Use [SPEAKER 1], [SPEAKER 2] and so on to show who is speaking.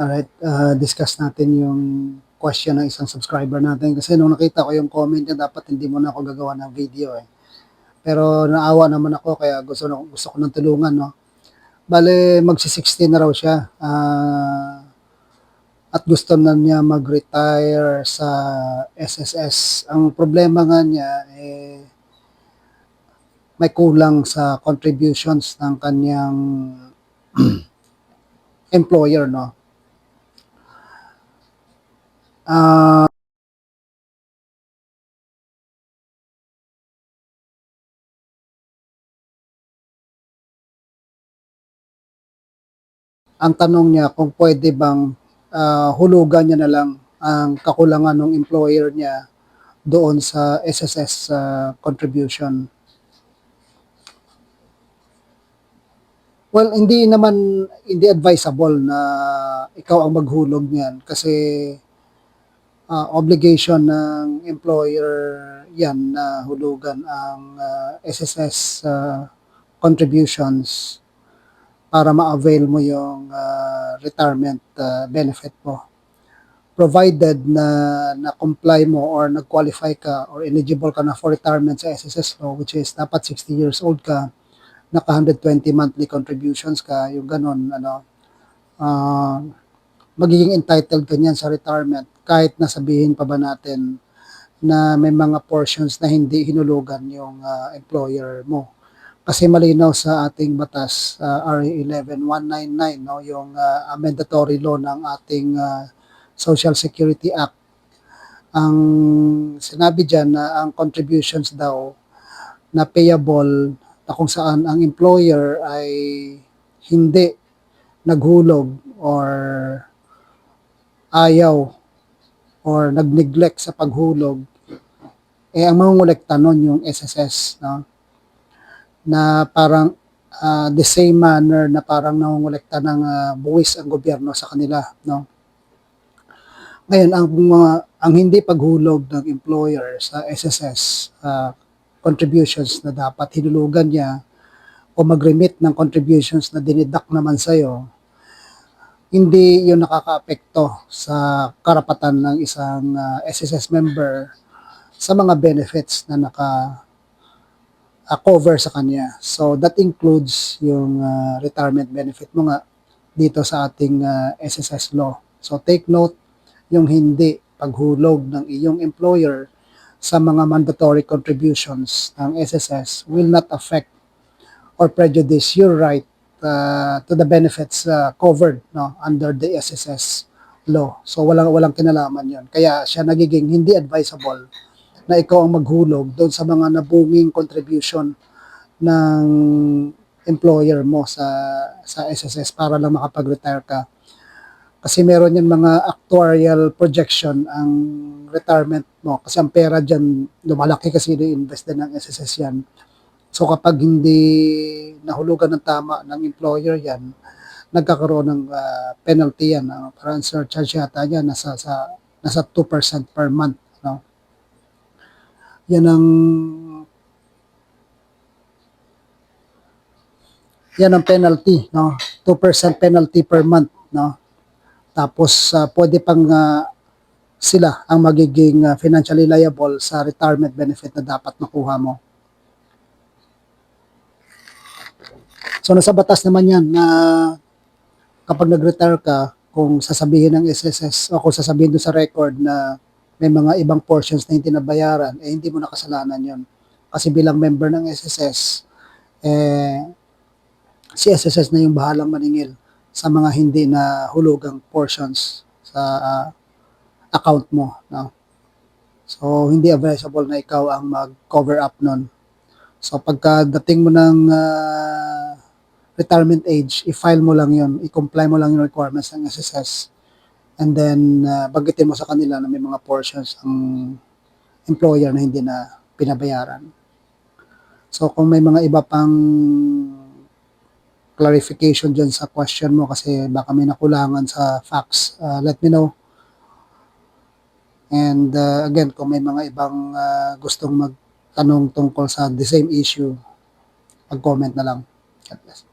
[SPEAKER 1] Alright, discuss natin yung question ng isang subscriber natin kasi nung nakita ko yung comment niya dapat hindi muna ako gagawa ng video eh. Pero naawa naman ako kaya gusto ko ng tulungan, no. Bale magsi-60 na raw siya, at gusto na niya mag-retire sa SSS. Ang problema nga niya may kulang sa contributions ng kanyang employer, no. Ang tanong niya kung pwede bang hulugan niya na lang ang kakulangan ng employer niya doon sa SSS contribution. Well, hindi advisable na ikaw ang maghulog niyan kasi obligation ng employer yan na hulugan ang SSS contributions para ma-avail mo yung retirement benefit mo. Provided na comply mo or nag-qualify ka or eligible ka na for retirement sa SSS law, which is dapat 60 years old ka, naka 120 monthly contributions ka, yung ganon, magiging entitled ka niyan sa retirement kahit nasabihin pa ba natin na may mga portions na hindi hinulugan yung employer mo. Kasi malinaw sa ating batas, RA 11199, no, yung mandatory law ng ating Social Security Act. Ang sinabi dyan na ang contributions daw na payable na kung saan ang employer ay hindi naghulog or ayaw or nag-neglect sa paghulog, ang mangungulekta nun yung SSS, no? Na parang the same manner na parang nangungulekta ng buwis ang gobyerno sa kanila, no? Ngayon, ang hindi paghulog ng employer sa SSS contributions na dapat hinulugan niya o mag-remit ng contributions na dinidak naman sa'yo, hindi yun nakakaapekto sa karapatan ng isang SSS member sa mga benefits na cover sa kanya. So that includes yung retirement benefit mo nga dito sa ating SSS law. So take note, yung hindi paghulog ng iyong employer sa mga mandatory contributions ng SSS will not affect or prejudice your right to the benefits covered, no, under the SSS law. So walang kinalaman yon. Kaya siya nagiging hindi advisable na ikaw ang maghulog doon sa mga nabunging contribution ng employer mo sa SSS para lang makapag-retire ka. Kasi meron yan mga actuarial projection ang retirement mo. Kasi ang pera dyan, lumalaki kasi i-invest din ng SSS yan. So kapag hindi nahulugan ng tama ng employer yan, nagkakaroon ng penalty yan. Parang surcharge yata yan, nasa 2% per month. No? Yan ang penalty, no? 2% penalty per month, no? Tapos pwede pang sila ang magiging financially liable sa retirement benefit na dapat makuha mo. So nasa batas naman yan na kapag nag-retire ka, kung sasabihin ng SSS o kung sasabihin doon sa record na may mga ibang portions na hindi nabayaran, hindi mo nakasalanan yon. Kasi bilang member ng SSS, si SSS na yung bahalang maningil sa mga hindi na hulugang portions sa account mo, no? So hindi advisable na ikaw ang mag-cover up nun. So pagkadating mo ng retirement age, i-file mo lang yon, i-comply mo lang yung requirements ng SSS, and then banggitin mo sa kanila na may mga portions ang employer na hindi na pinabayaran. So kung may mga iba pang clarification dyan sa question mo kasi baka may nakulangan sa facts, let me know. And again, kung may mga ibang gustong magtanong tungkol sa the same issue, mag-comment na lang. God bless.